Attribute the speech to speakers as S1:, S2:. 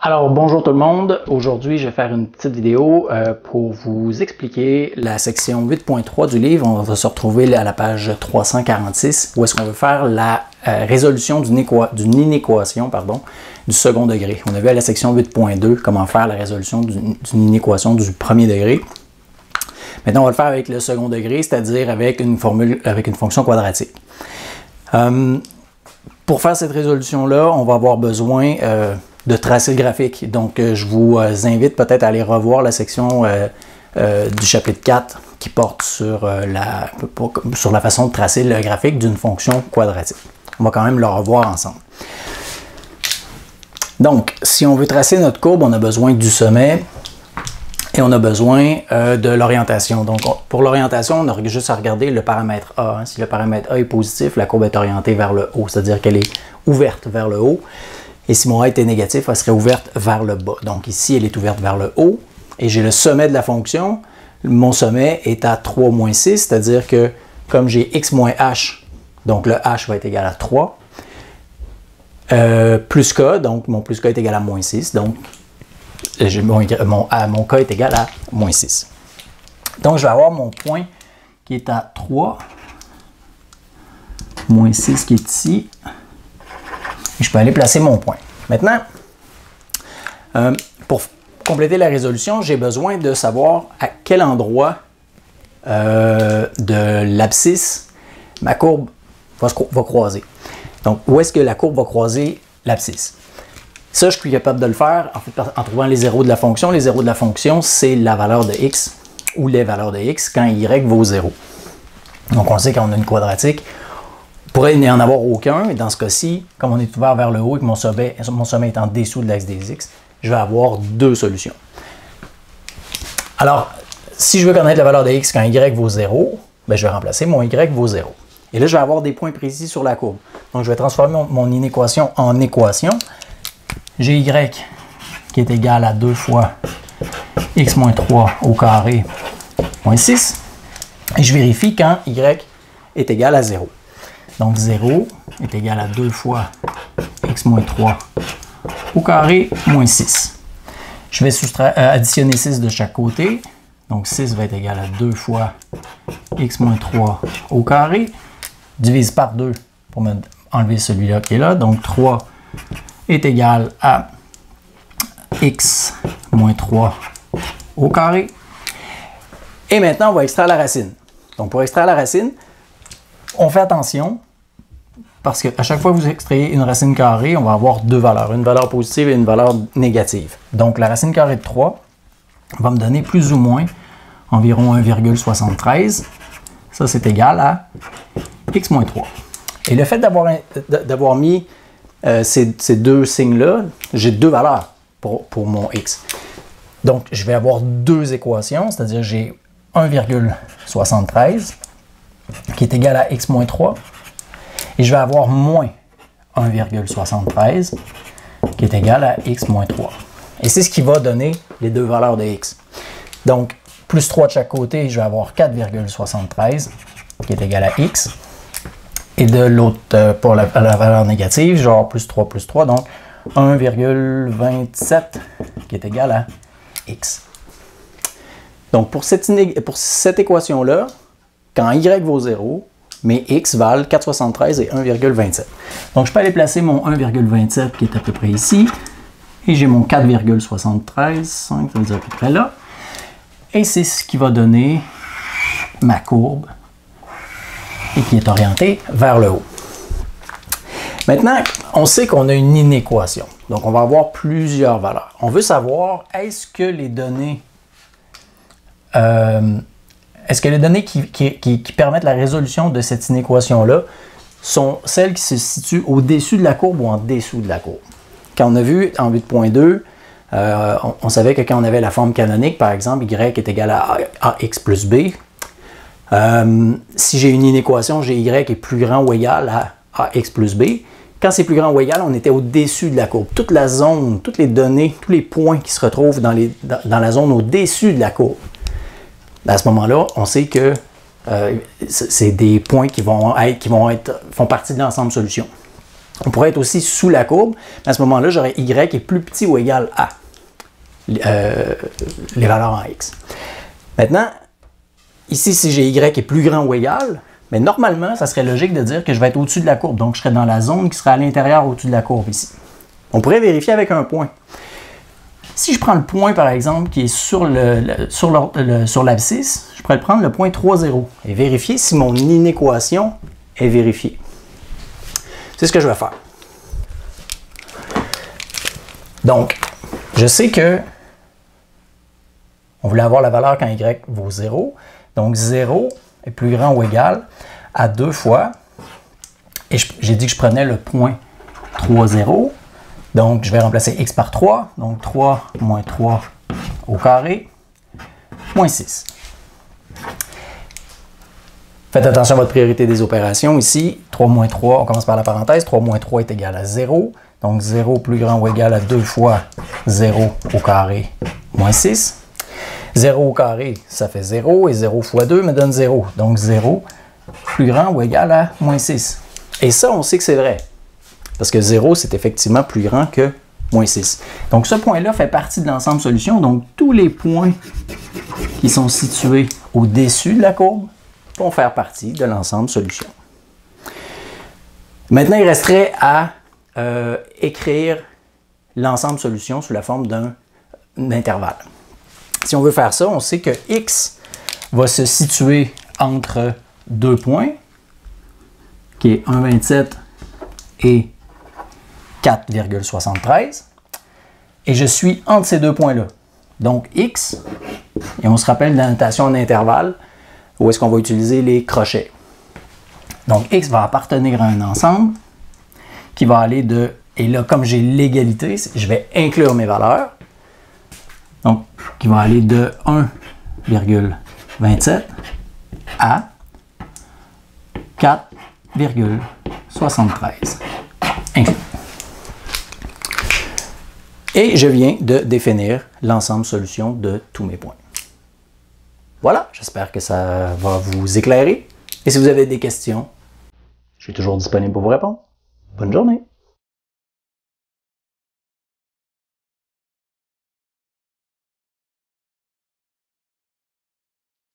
S1: Alors bonjour tout le monde, aujourd'hui je vais faire une petite vidéo pour vous expliquer la section 8.3 du livre. On va se retrouver à la page 346 où est-ce qu'on veut faire la résolution d'une inéquation du second degré. On a vu à la section 8.2 comment faire la résolution d'une inéquation du premier degré. Maintenant on va le faire avec le second degré, c'est-à-dire avec une fonction quadratique. Pour faire cette résolution-là, on va avoir besoin de tracer le graphique. Donc, je vous invite peut-être à aller revoir la section du chapitre 4 qui porte sur la façon de tracer le graphique d'une fonction quadratique. On va quand même le revoir ensemble. Donc, si on veut tracer notre courbe, on a besoin du sommet et on a besoin de l'orientation. Donc, pour l'orientation, on a juste à regarder le paramètre A. Si le paramètre A est positif, la courbe est orientée vers le haut, c'est-à-dire qu'elle est ouverte vers le haut. Et si mon A était négatif, elle serait ouverte vers le bas. Donc ici, elle est ouverte vers le haut. Et j'ai le sommet de la fonction. Mon sommet est à 3 moins 6, c'est-à-dire que comme j'ai x moins h, donc le h va être égal à 3, plus k, donc mon plus k est égal à moins 6, donc mon k est égal à moins 6. Donc je vais avoir mon point qui est à 3, moins 6 qui est ici. Et je peux aller placer mon point. Maintenant, pour compléter la résolution, j'ai besoin de savoir à quel endroit de l'abscisse ma courbe va croiser. Donc, où est-ce que la courbe va croiser l'abscisse? Ça, je suis capable de le faire en trouvant les zéros de la fonction. Les zéros de la fonction, c'est la valeur de x ou les valeurs de x quand y vaut 0. Donc, on sait qu'on a une quadratique. Il pourrait n'y en avoir aucun, et dans ce cas-ci, comme on est ouvert vers le haut et que mon sommet est en dessous de l'axe des x, je vais avoir deux solutions. Alors, si je veux connaître la valeur de x quand y vaut 0, ben je vais remplacer mon y vaut 0. Et là, je vais avoir des points précis sur la courbe. Donc, je vais transformer mon inéquation en équation. J'ai y qui est égal à 2 fois x moins 3 au carré moins 6. Et je vérifie quand y est égal à 0. Donc 0 est égal à 2 fois x moins 3 au carré moins 6. Je vais additionner 6 de chaque côté. Donc 6 va être égal à 2 fois x moins 3 au carré. Divise par 2 pour me enlever celui-là qui est là. Donc 3 est égal à x moins 3 au carré. Et maintenant, on va extraire la racine. Donc pour extraire la racine, on fait attention. Parce qu'à chaque fois que vous extrayez une racine carrée, on va avoir deux valeurs, une valeur positive et une valeur négative. Donc la racine carrée de 3 va me donner plus ou moins environ 1,73. Ça, c'est égal à x moins 3. Et le fait d'avoir mis ces deux signes-là, j'ai deux valeurs pour mon x. Donc, je vais avoir deux équations, c'est-à-dire j'ai 1,73 qui est égal à x moins 3. Et je vais avoir moins 1,73 qui est égal à x moins 3. Et c'est ce qui va donner les deux valeurs de x. Donc, plus 3 de chaque côté, je vais avoir 4,73 qui est égal à x. Et de l'autre, pour la valeur négative, je vais avoir plus 3, donc 1,27 qui est égal à x. Donc, pour cette équation-là, quand y vaut 0, mes x valent 4,73 et 1,27. Donc, je peux aller placer mon 1,27 qui est à peu près ici. Et j'ai mon 4,73, 5, ça veut dire à peu près là. Et c'est ce qui va donner ma courbe et qui est orientée vers le haut. Maintenant, on sait qu'on a une inéquation. Donc, on va avoir plusieurs valeurs. On veut savoir, est-ce que les données qui permettent la résolution de cette inéquation-là sont celles qui se situent au-dessus de la courbe ou en dessous de la courbe? Quand on a vu en 8.2, on savait que quand on avait la forme canonique, par exemple, y est égal à ax plus b. Si j'ai une inéquation, j'ai y est plus grand ou égal à ax plus b. Quand c'est plus grand ou égal, on était au-dessus de la courbe. Toute la zone, toutes les données, tous les points qui se retrouvent dans la zone au-dessus de la courbe. À ce moment-là, on sait que c'est des points qui font partie de l'ensemble solution. On pourrait être aussi sous la courbe, mais à ce moment-là, j'aurais y est plus petit ou égal à les valeurs en x. Maintenant, ici, si j'ai y est plus grand ou égal, mais normalement, ça serait logique de dire que je vais être au-dessus de la courbe. Donc, je serais dans la zone qui serait à l'intérieur au-dessus de la courbe ici. On pourrait vérifier avec un point. Si je prends le point, par exemple, qui est sur l'abscisse, je pourrais prendre le point 3, 0 et vérifier si mon inéquation est vérifiée. C'est ce que je vais faire. Donc, je sais que on voulait avoir la valeur quand y vaut 0. Donc, 0 est plus grand ou égal à 2 fois, et j'ai dit que je prenais le point 3, 0. Donc, je vais remplacer x par 3. Donc, 3 moins 3 au carré, moins 6. Faites attention à votre priorité des opérations. Ici, 3 moins 3, on commence par la parenthèse. 3 moins 3 est égal à 0. Donc, 0 plus grand ou égal à 2 fois 0 au carré, moins 6. 0 au carré, ça fait 0. Et 0 fois 2 me donne 0. Donc, 0 plus grand ou égal à moins 6. Et ça, on sait que c'est vrai. Parce que 0, c'est effectivement plus grand que moins 6. Donc, ce point-là fait partie de l'ensemble solution. Donc, tous les points qui sont situés au-dessus de la courbe vont faire partie de l'ensemble solution. Maintenant, il resterait à écrire l'ensemble solution sous la forme d'un intervalle. Si on veut faire ça, on sait que x va se situer entre deux points, qui est 1,27 et 4,73. Et je suis entre ces deux points-là. Donc, x, et on se rappelle de la notation en intervalle, où est-ce qu'on va utiliser les crochets. Donc, x va appartenir à un ensemble qui va aller de... Et là, comme j'ai l'égalité, je vais inclure mes valeurs. Donc, qui va aller de 1,27 à 4,73. Inclus. Et je viens de définir l'ensemble solution de tous mes points. Voilà, j'espère que ça va vous éclairer. Et si vous avez des questions, je suis toujours disponible pour vous répondre. Bonne journée!